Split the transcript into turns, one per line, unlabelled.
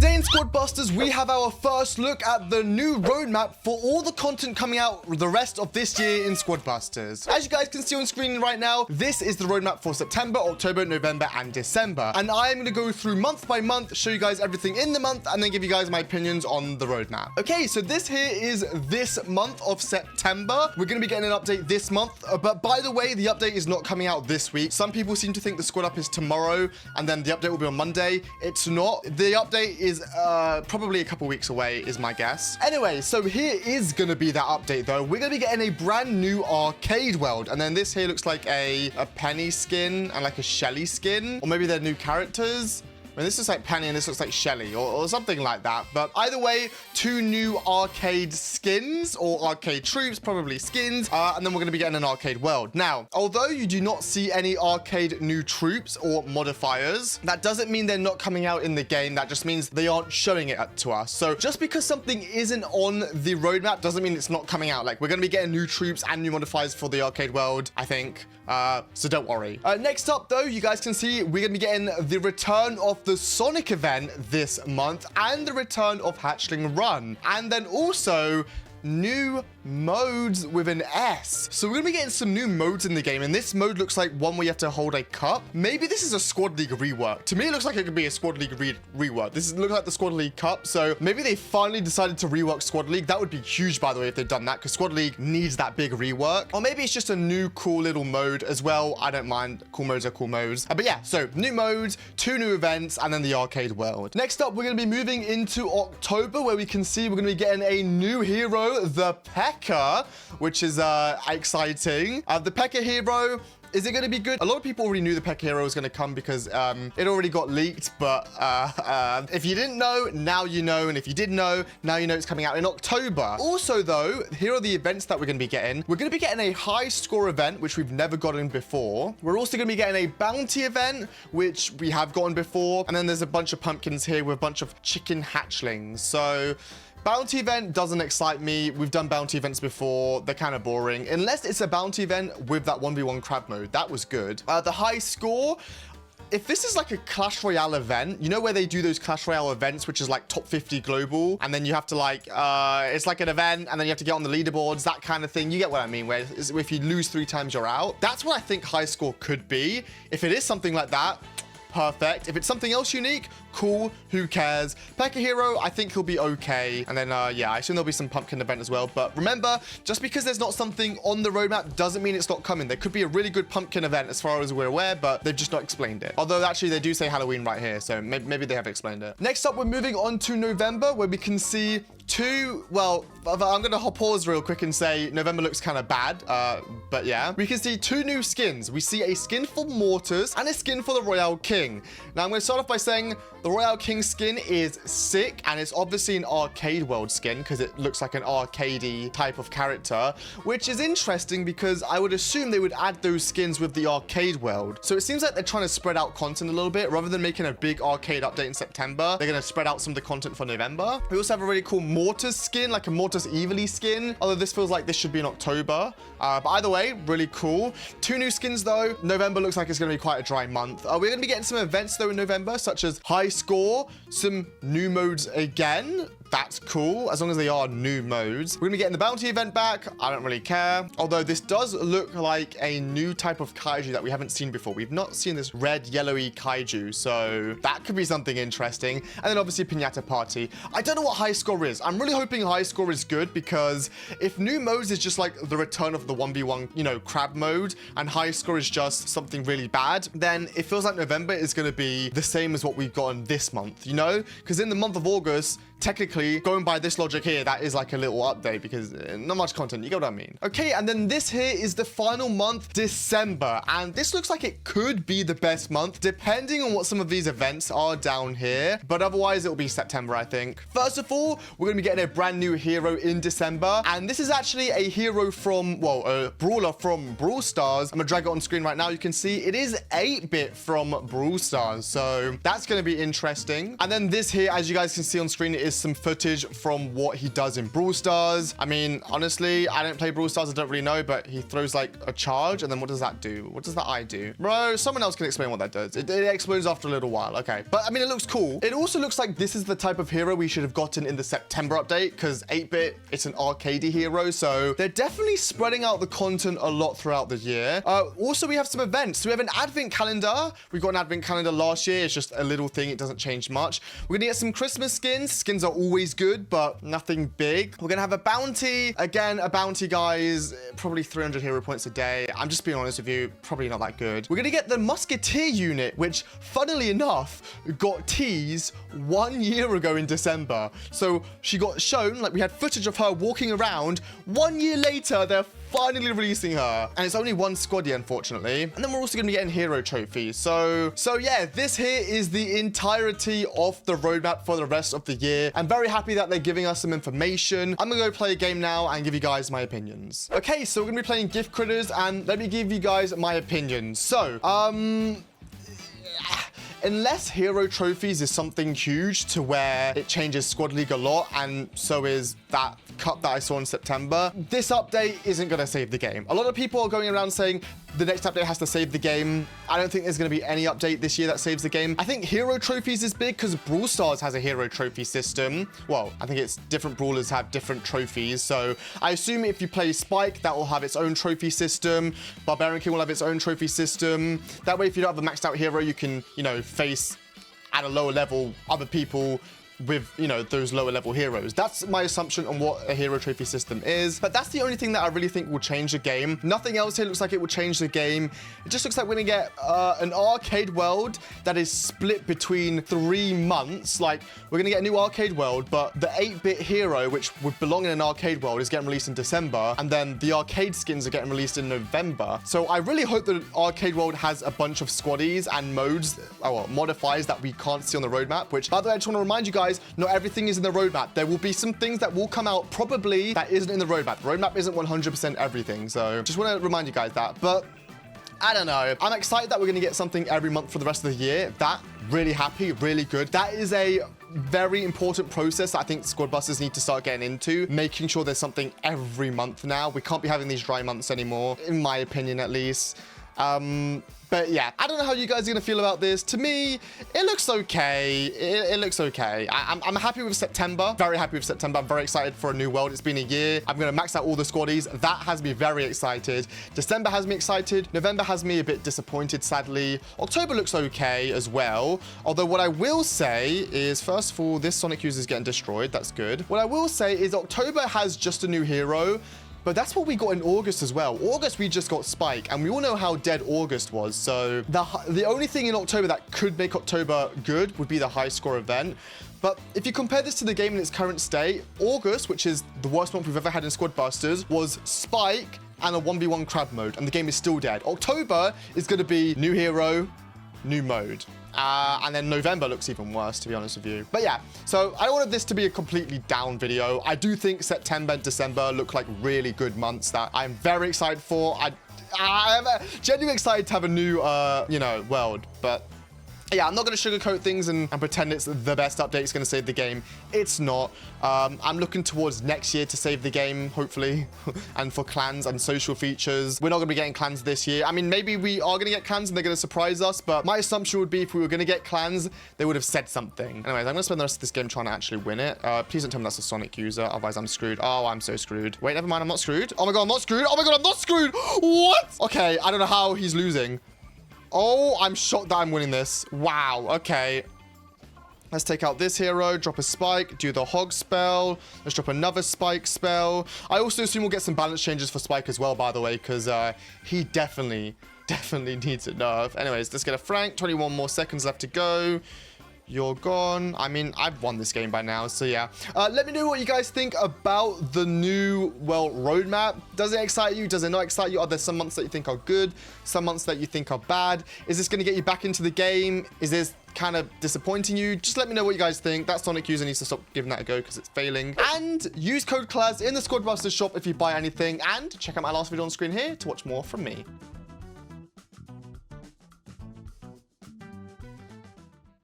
Today in Squad Busters, we have our first look at the new roadmap for all the content coming out the rest of this year in Squad Busters. As you guys can see on screen right now, this is the roadmap for September, October, November, and December. And I'm going to go through month by month, show you guys everything in the month, and then give you guys my opinions on the roadmap. Okay, so this here is this month of September. We're going to be getting an update this month, but by the way, the update is not coming out this week. Some people seem to think the squad up is tomorrow, and then the update will be on Monday. It's not. The update is probably a couple weeks away, is my guess. Anyway, so here is going to be that update, though. We're going to be getting a brand new arcade world, and then this here looks like a Penny skin and like a Shelly skin, or maybe they're new characters. I mean, this looks like Penny and this looks like Shelly or something like that. But either way, 2 new arcade skins or arcade troops, probably skins. And then we're going to be getting an arcade world. Now, although you do not see any arcade new troops or modifiers, that doesn't mean they're not coming out in the game. That just means they aren't showing it to us. So just because something isn't on the roadmap doesn't mean it's not coming out. Like, we're going to be getting new troops and new modifiers for the arcade world, I think. So don't worry. Next up, though, you guys can see we're going to be getting the return of the Sonic event this month and the return of Hatchling Run. And then also new modes with an S. So we're gonna be getting some new modes in the game, and this mode looks like one where you have to hold a cup. Maybe this is a Squad League rework. To me, it looks like it could be a Squad League rework. This looks like the Squad League Cup, so maybe they finally decided to rework Squad League. That would be huge, by the way, if they've done that, because Squad League needs that big rework. Or maybe it's just a new cool little mode as well. I don't mind. Cool modes are cool modes. But yeah, so new modes, 2 new events, and then the arcade world. Next up, we're gonna be moving into October, where we can see we're gonna be getting a new hero, the Pekka, which is exciting. The Pekka hero, is it going to be good? A lot of people already knew the Pekka hero was going to come because it already got leaked, but if you didn't know, now you know, and if you did know, now you know it's coming out in October. Also, though, here are the events that we're going to be getting. We're going to be getting a high score event, which we've never gotten before. We're also going to be getting a bounty event, which we have gotten before, and then there's a bunch of pumpkins here with a bunch of chicken hatchlings. So bounty event doesn't excite me. We've done bounty events before. They're kind of boring. Unless it's a bounty event with that 1v1 crab mode. That was good. The high score, if this is like a Clash Royale event, you know where they do those Clash Royale events, which is like top 50 global, and then you have to like, it's like an event, and then you have to get on the leaderboards, that kind of thing. You get what I mean, where if you lose 3 times, you're out. That's what I think high score could be. If it is something like that, perfect. If it's something else unique, cool, who cares? Pekka hero, I think he'll be okay. And then, yeah, I assume there'll be some pumpkin event as well. But remember, just because there's not something on the roadmap doesn't mean it's not coming. There could be a really good pumpkin event as far as we're aware, but they've just not explained it. Although, actually, they do say Halloween right here, so maybe they have explained it. Next up, we're moving on to November, where we can see 2, well, I'm gonna pause real quick and say November looks kind of bad, but yeah. We can see 2 new skins. We see a skin for Mortars and a skin for the Royale King. Now, I'm gonna start off by saying the Royale King skin is sick, and it's obviously an arcade world skin because it looks like an arcadey type of character, which is interesting because I would assume they would add those skins with the arcade world. So it seems like they're trying to spread out content a little bit. Rather than making a big arcade update in September, they're gonna spread out some of the content for November. We also have a really cool Mortars skin, like a Mortars Evilly skin, although this feels like this should be in October. But either way, really cool. 2 new skins though. November looks like it's gonna be quite a dry month. We're gonna be getting some events though in November, such as high score, some new modes again. That's cool, as long as they are new modes. We're gonna be getting the bounty event back. I don't really care. Although this does look like a new type of kaiju that we haven't seen before. We've not seen this red, yellowy kaiju, so that could be something interesting. And then obviously Piñata Party. I don't know what high score is. I'm really hoping high score is good, because if new modes is just like the return of the 1v1, you know, crab mode, and high score is just something really bad, then it feels like November is gonna be the same as what we've gotten this month, you know? Because in the month of August, technically, going by this logic here, that is like a little update because not much content, you get what I mean. Okay, and then this here is the final month, December, and this looks like it could be the best month, depending on what some of these events are down here, but otherwise it'll be September, I think. First of all, we're gonna be getting a brand new hero in December, and this is actually a hero from, well, a brawler from Brawl Stars. I'm gonna drag it on screen right now. You can see it is 8-bit from Brawl Stars, so that's gonna be interesting. And then this here, as you guys can see on screen, it is is some footage from what he does in Brawl Stars. I mean, honestly, I don't play Brawl Stars. I don't really know, but he throws like a charge. And then what does that do? What does that eye do? Bro, someone else can explain what that does. It explodes after a little while. Okay. But I mean, it looks cool. It also looks like this is the type of hero we should have gotten in the September update because 8-bit, it's an arcadey hero. So they're definitely spreading out the content a lot throughout the year. Also, we have some events. So we have an advent calendar. We got an advent calendar last year. It's just a little thing. It doesn't change much. We're gonna get some Christmas skins. Skins are always good, but nothing big. We're gonna have a bounty. Again, a bounty, guys, probably 300 hero points a day. I'm just being honest with you, probably not that good. We're gonna get the Musketeer unit, which funnily enough got teased 1 year ago in December. So she got shown, like we had footage of her walking around. 1 year later, they're finally releasing her. And it's only one squaddy, unfortunately. And then we're also gonna be getting hero trophies. So yeah, this here is the entirety of the roadmap for the rest of the year. I'm very happy that they're giving us some information. I'm gonna go play a game now and give you guys my opinions. Okay, so we're gonna be playing Gift Critters, and let me give you guys my opinions. So, unless hero trophies is something huge to where it changes squad league a lot, and so is that cup that I saw in September, this update isn't going to save the game. A lot of people are going around saying the next update has to save the game. I don't think there's going to be any update this year that saves the game. I think hero trophies is big because Brawl Stars has a hero trophy system. Well, I think it's different brawlers have different trophies. So I assume if you play Spike, that will have its own trophy system. Barbarian King will have its own trophy system. That way, if you don't have a maxed out hero, you can, you know, face at a lower level other people with, you know, those lower level heroes. That's my assumption on what a hero trophy system is, but that's the only thing that I really think will change the game. Nothing else here looks like it will change the game. It just looks like we're gonna get an arcade world that is split between 3 months. Like, we're gonna get a new arcade world, but the 8-bit hero, which would belong in an arcade world, is getting released in December, and then the arcade skins are getting released in November. So I really hope the arcade world has a bunch of squaddies and modes, well, modifiers that we can't see on the roadmap, which, by the way, I just want to remind you guys, not everything is in the roadmap. There will be some things that will come out probably that isn't in the roadmap. The roadmap isn't 100% everything, so just want to remind you guys that. But I don't know. I'm excited that we're going to get something every month for the rest of the year. That, really happy, really good. That is a very important process that I think squad busters need to start getting into, making sure there's something every month now. We can't be having these dry months anymore, in my opinion at least. But yeah, I don't know how you guys are going to feel about this. To me, it looks okay. It looks okay. I'm happy with September. Very happy with September. I'm very excited for a new world. It's been a year. I'm going to max out all the squaddies. That has me very excited. December has me excited. November has me a bit disappointed, sadly. October looks okay as well. Although what I will say is, first of all, this Sonic user is getting destroyed. That's good. What I will say is October has just a new hero. But that's what we got in August as well. August, we just got Spike, and we all know how dead August was. So the only thing in October that could make October good would be the high score event. But if you compare this to the game in its current state, August, which is the worst month we've ever had in Squad Busters, was Spike and a 1v1 crab mode, and the game is still dead. October is going to be new hero, new mode. And then November looks even worse, to be honest with you. But yeah, so I don't want this to be a completely down video. I do think September and December look like really good months that I'm very excited for. I'm genuinely excited to have a new, you know, world. But yeah, I'm not going to sugarcoat things and pretend it's the best update. It's going to save the game. It's not. I'm looking towards next year to save the game, hopefully, and for clans and social features. We're not going to be getting clans this year. I mean, maybe we are going to get clans and they're going to surprise us, but my assumption would be if we were going to get clans, they would have said something. Anyways, I'm going to spend the rest of this game trying to actually win it. Please don't tell me that's a Sonic user, otherwise I'm screwed. Oh, I'm so screwed. Wait, never mind, I'm not screwed. Oh my god, I'm not screwed. Oh my god, I'm not screwed. What? Okay, I don't know how he's losing. Oh, I'm shocked that I'm winning this. Wow, okay. Let's take out this hero, drop a Spike, do the Hog spell. Let's drop another Spike spell. I also assume we'll get some balance changes for Spike as well, by the way, because he definitely needs a nerf. Anyways, let's get a Frank. 21 more seconds left to go. You're gone. I mean, I've won this game by now, so yeah. Let me know what you guys think about the new, well, roadmap. Does it excite you? Does it not excite you? Are there some months that you think are good? Some months that you think are bad? Is this going to get you back into the game? Is this kind of disappointing you? Just let me know what you guys think. That Sonic user needs to stop giving that a go because it's failing. And use code Claz in the Squad Busters shop if you buy anything. And check out my last video on screen here to watch more from me.